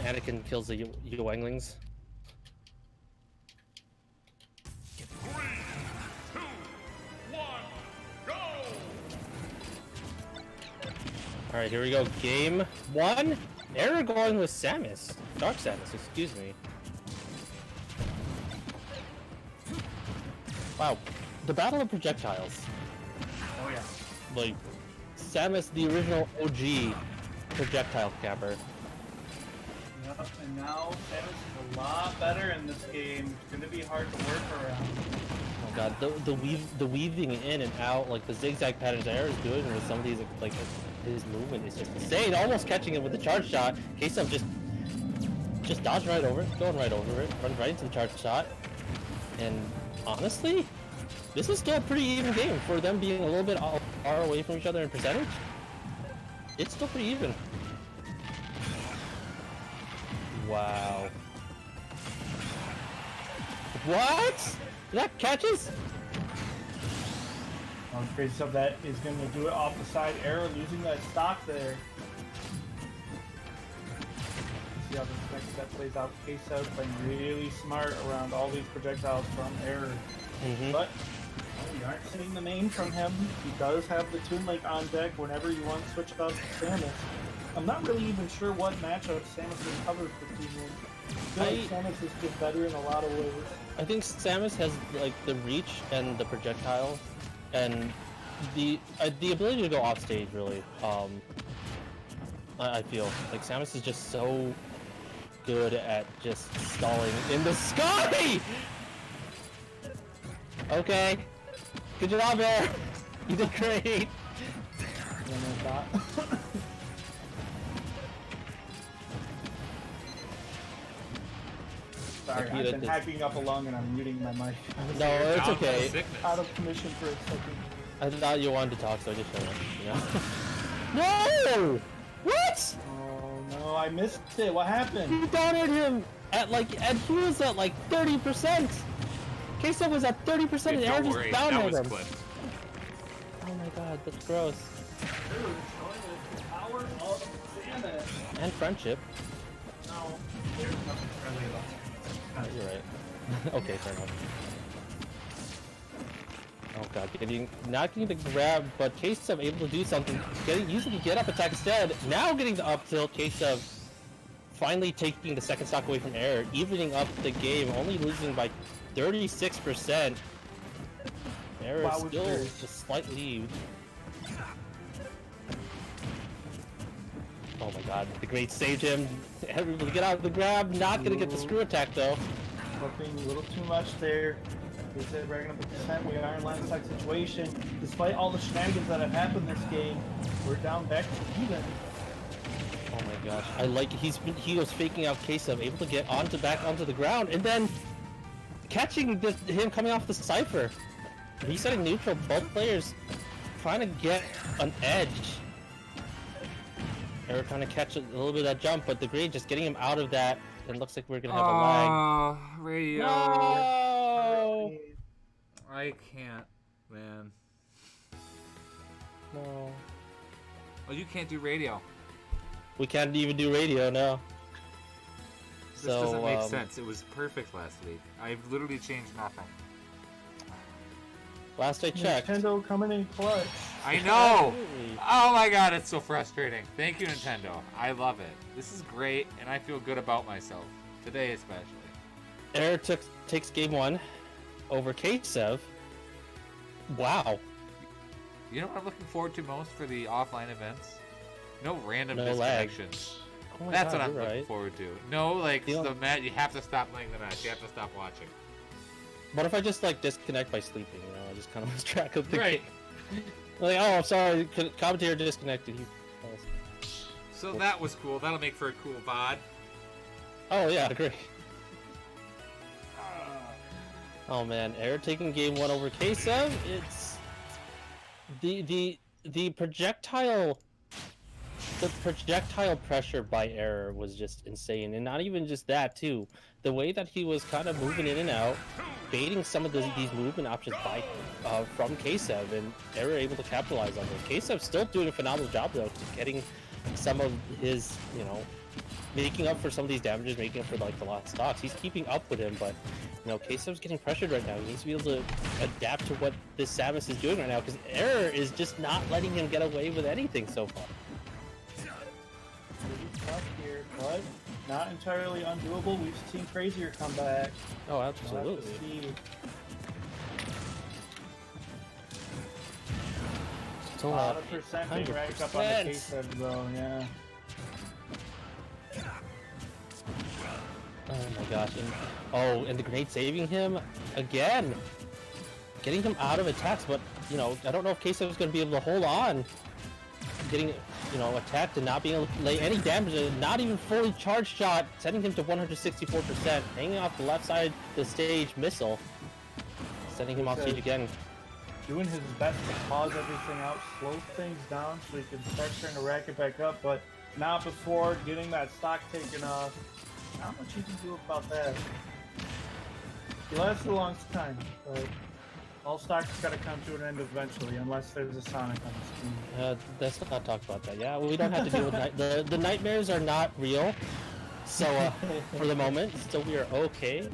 Anakin kills the Yoanglings. 3, 2, 1, go! Alright, here we go. Game 1. Error going with Samus. Dark Samus, excuse me. Wow. The Battle of Projectiles. Oh yeah. Like, Samus, the original OG projectile camper. Yep, and now Samus is a lot better in this game. It's gonna be hard to work around. Oh god, the weaving in and out, like the zigzag patterns that Error's doing with some of these, like his movement is just insane. Almost catching him with the charge shot. Ksev just dodging right over it, going right over it, runs right into the charge shot. And honestly, this is still a pretty even game for them being a little bit far away from each other in percentage. It's still pretty even. Wow. What? That catches? Crazy stuff that is going to do it off the side. Arrow losing that stock there. See how the next step plays out. Ksev playing really smart around all these projectiles from Error. But we aren't seeing the main from him. He does have the Toon Link on deck whenever you want to switch it out to Samus. I'm not really even sure what matchup Samus is covered for Toon Link. I feel like Samus is just better in a lot of ways. I think Samus has like the reach and the projectile and the ability to go off stage really. I feel like Samus is just so good at just stalling in the sky. Okay, good job, Bear. You did great. Sorry, I've been hacking up along and I'm muting my mic. No, it's okay. Out of commission for a second. I thought you wanted to talk, so I just shut up, you know? No! What? Oh no, I missed it. What happened? You downed him at like, and he was at like 30%. Ksev was at 30% and Aaron just downed him. Oh my god, that's gross. Dude, showing the power of Samus. And friendship. No, there's nothing friendly about it. Oh, you're right. Okay, fair enough. Oh god, not getting the grab, but Ksev able to do something. Using the get up attack instead. Now getting the up tilt. Ksev finally taking the second stock away from Error, evening up the game, only losing by 36%. Error still just slightly. Oh my god, the great save him. Able to get out of the grab, not gonna get the screw attack though. Flipping a little too much there. They said racking up the percent. We are in line side situation. Despite all the shenanigans that have happened this game, we're down back to even. Oh my gosh, I like he was faking out Ksev, able to get back onto the ground, and then catching him coming off the cipher. He's setting neutral. Both players trying to get an edge. They were trying to catch a little bit of that jump, but the grade just getting him out of that. It looks like we're gonna have a lag. Oh, radio. No! I can't, man. No. Oh, you can't do radio. We can't even do radio now. This doesn't make sense. It was perfect last week. I've literally changed nothing. Last I checked. Nintendo coming in clutch. I know! Oh my god, it's so frustrating. Thank you, Nintendo. I love it. This is great, and I feel good about myself. Today especially. Error takes game 1 over Ksev. Wow. You know what I'm looking forward to most for the offline events? No random lag. disconnections. Oh That's God, what I'm looking forward to. No, like, the match, you have to stop playing the match. You have to stop watching. What if I just, like, disconnect by sleeping, you know? I just kind of lose track of the Right. game. Like, oh, I'm sorry, commentator disconnected. So that was cool. That'll make for a cool VOD. Oh, yeah, great. Oh, man. Error taking game 1 over Ksev. It's... The projectile... The projectile pressure by Error was just insane, and not even just that too. The way that he was kind of moving in and out, baiting some of these movement options by from Ksev, and Error able to capitalize on it. Ksev's still doing a phenomenal job though, getting some of his making up for some of these damages, making up for like the lost stocks. He's keeping up with him, but you know, Ksev's getting pressured right now. He needs to be able to adapt to what this Samus is doing right now, because Error is just not letting him get away with anything so far. Pretty tough here, but not entirely undoable. We've seen crazier come back. Oh, We'll have to absolutely. see. It's A a lot of percent being racked up on the 100%. Ksev though, yeah. Oh my gosh. And the grenade saving him again. Getting him out of attacks, but you know, I don't know if Ksev is going to be able to hold on. Getting, you know, attacked and not being able to lay any damage, and not even fully charged shot, sending him to 164%, hanging off the left side of the stage missile, sending him off stage again. Doing his best to pause everything out, slow things down so he can start trying to rack it back up, but not before getting that stock taken off. Not much you can do about that. He lasted a long time, but all stocks gotta come to an end eventually, unless there's a Sonic on the screen. Let's not talk about that. Yeah, we don't have to deal with the nightmares are not real, so for the moment, so we are okay.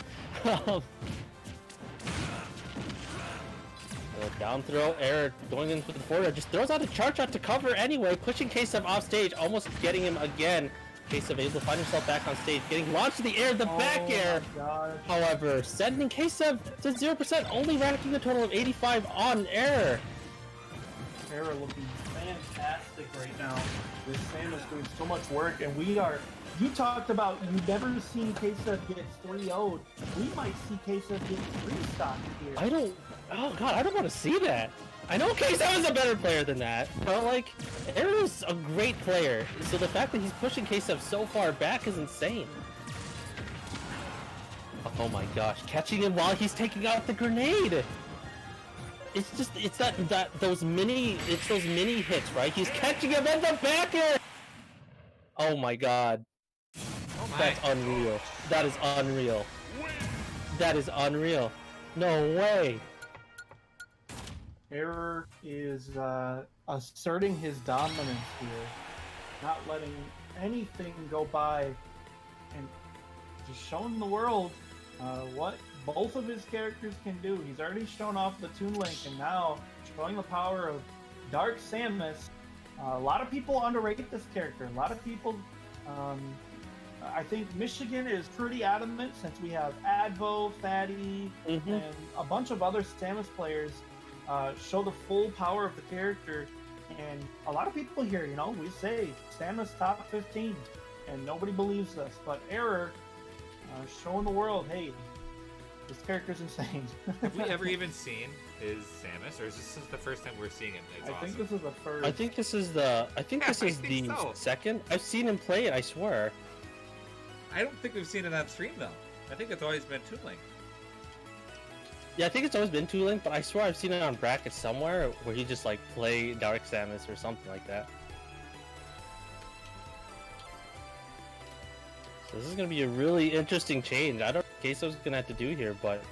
Down throw, Error going into the border, just throws out a charge shot to cover anyway, pushing Ksev off stage, almost getting him again. Ksev able to find himself back on stage, getting launched to the air, the back air. However, sending Ksev to 0%, only racking a total of 85 on Error. Error looking fantastic right now. This Samus doing so much work, and we are. You talked about you've never seen Ksev get 3-0'd. We might see Ksev get 3-stock here. I don't. Oh god, I don't want to see that. I know Ksev is a better player than that, but like, Error's a great player, so the fact that he's pushing Ksev so far back is insane. Oh my gosh, catching him while he's taking out the grenade. It's just, it's those mini hits, right? He's catching him in the back air. Oh my god. Oh my. That's unreal. That is unreal. That is unreal. No way. Error is asserting his dominance here, not letting anything go by, and just showing the world what both of his characters can do. He's already shown off the Toon Link, and now showing the power of Dark Samus. A lot of people underrate this character. A lot of people, I think Michigan is pretty adamant, since we have Advo, Fatty, and a bunch of other Samus players show the full power of the character. And a lot of people here, you know, we say Samus top 15, and nobody believes us. But Error showing the world, hey, this character's insane. Have we ever even seen his Samus, or is this the first time we're seeing him? It's awesome. think this is the first. I think this is the. I think this is the so. second. I've seen him play it. I swear. I don't think we've seen it on stream though. I think it's always been Toon Link. Yeah, I think it's always been Toon Link, but I swear I've seen it on brackets somewhere where he just like play Dark Samus or something like that. So this is gonna be a really interesting change. I don't know what Ksev's gonna have to do here, but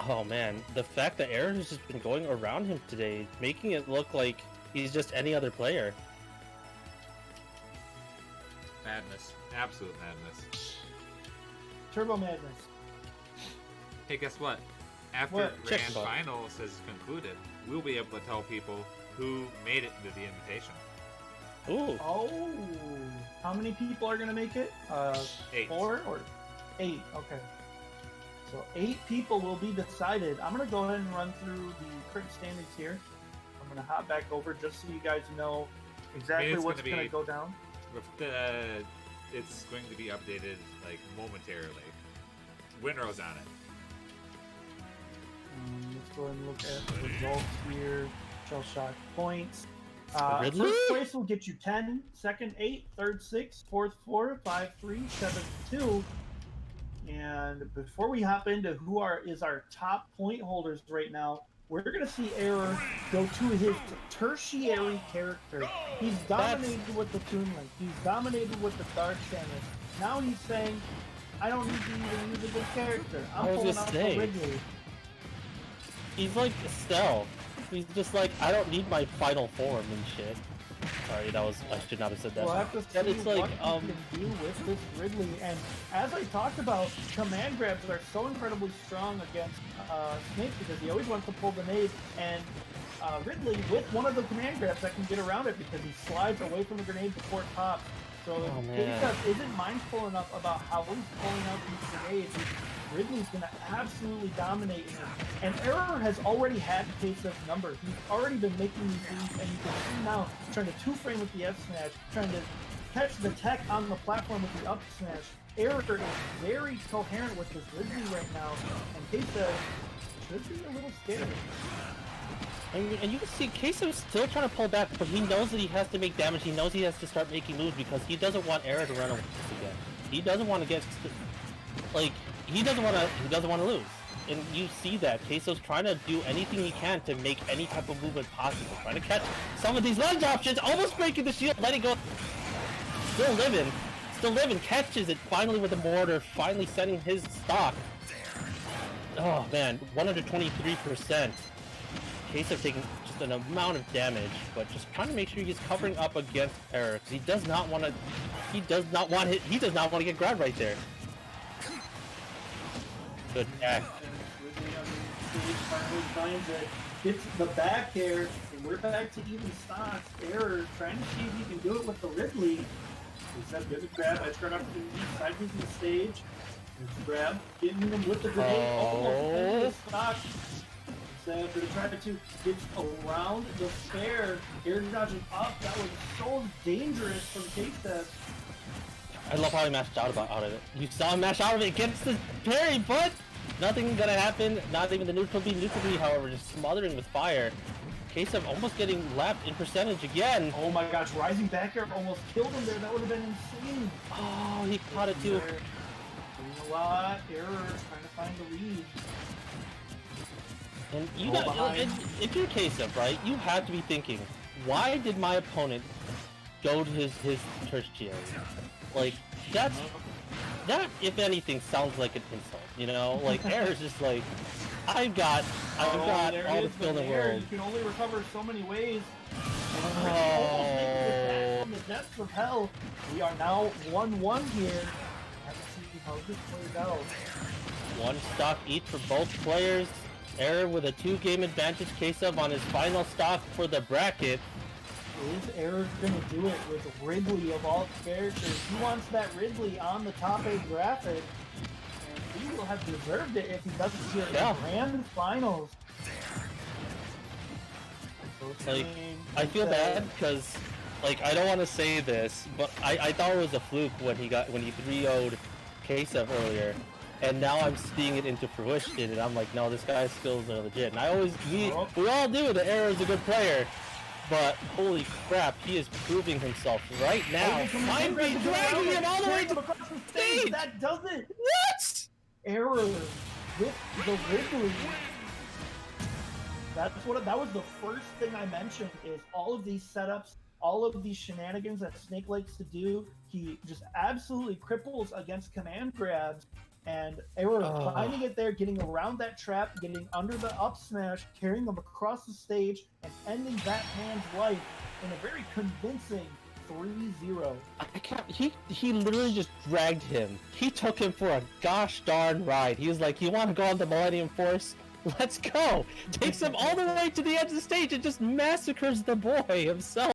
oh man, the fact that Error has just been going around him today, making it look like he's just any other player. Madness. Absolute madness. Turbo Madness. Hey, guess what? After What? Check Grand bug. Finals has concluded, we'll be able to tell people who made it into the invitation. Ooh. Oh, how many people are gonna make it? 8. 4 or 8? Okay. So 8 people will be decided. I'm gonna go ahead and run through the current standings here. I'm gonna hop back over just so you guys know exactly it's what's gonna gonna be- go down. It's going to be updated like momentarily. Winrow's on it. Let's go ahead and look at the results here. Shell shock points. Ridley? First place will get you 10, second 8, third 6, fourth 4, 5 3, seventh 2. And before we hop into who is our top point holders right now, we're gonna see Error go to his tertiary character. He's dominated with the Toon Link. He's dominated with the Dark Samus. Now he's saying, I don't need to even use a good character. I'm I was pulling gonna out say. the Ridley. He's like Estelle. He's just like, I don't need my final form and shit. sorry, I should not have said that. We'll have to That see it's like, what he can do with this Ridley. And as I talked about, command grabs are so incredibly strong against Snake because he always wants to pull the nade. And Ridley, with one of the command grabs, that can get around it because he slides away from the grenade before it pops. So if Ksev isn't mindful enough about how he's pulling out these grenades, Ridley's going to absolutely dominate him. And Error has already had Ksev's number. He's already been making these leads, and you can see now trying to two-frame with the F smash, trying to catch the tech on the platform with the up smash. Error is very coherent with this Ridley right now, and Ksev should be a little scared. And you can see Ksev's still trying to pull back, but he knows that he has to make damage. He knows he has to start making moves because he doesn't want Error to run away again. He doesn't want to get like he doesn't want to lose. And you see that Ksev's trying to do anything he can to make any type of movement possible, trying to catch some of these ledge options, almost breaking the shield, letting go. Still living, catches it finally with the mortar, finally setting his stock. Oh man, 123%. Ksev taking just an amount of damage, but just trying to make sure he's covering up against Error. He does not want to get grabbed right there. Good act. Finally finds it, gets the back air, and we're back to even stocks. Error trying to see if he can do it with the Ridley. Ksev does a grab, I turn up to the east side of the stage. Grab, getting him with the grenade, almost stock. Ksev gonna try to get around the spare, air dodging up. That was so dangerous from Ksev. I love how he mashed out of it. You saw him mash out of it against the parry, but nothing gonna happen. Not even the neutral B, however, just smothering with fire. Ksev almost getting lapped in percentage again. Oh my gosh, rising back air almost killed him there. That would have been insane. Oh, he caught it too. You know what? Error trying to find the lead. And you got, if you're Ksev, right, you have to be thinking, why did my opponent go to his tertiary? Like, that, if anything, sounds like an insult, you know? Like, Error's just like, I've got all the skill in the world. You can only recover so many ways. Oh. From the depths of hell. We are now 1-1 here. Let's see how this plays out. One stock each for both players. Error with a 2-game advantage. Ksev on his final stock for the bracket. Is Error gonna do it with Ridley of all characters? He wants that Ridley on the top 8 graphic, and he will have deserved it if he doesn't here in the grand finals. Like, I feel bad because, like, I don't want to say this, but I thought it was a fluke when he 3-0'd Ksev earlier, and now I'm seeing it into fruition, and I'm like, no, this guy's skills are legit. And we all knew that Error is a good player. But holy crap, he is proving himself right now. Finally dragging him all the way to the stage. That does it. What? Error with the Ridley. That was the first thing I mentioned. Is all of these setups, all of these shenanigans that Snake likes to do. He just absolutely cripples against command grabs. And Error finding it there, getting around that trap, getting under the up smash, carrying them across the stage, and ending that man's life in a very convincing 3-0. I can't. He literally just dragged him. He took him for a gosh darn ride. He was like, "You want to go on the Millennium Force? Let's go!" Takes him all the way to the edge of the stage and just massacres the boy himself.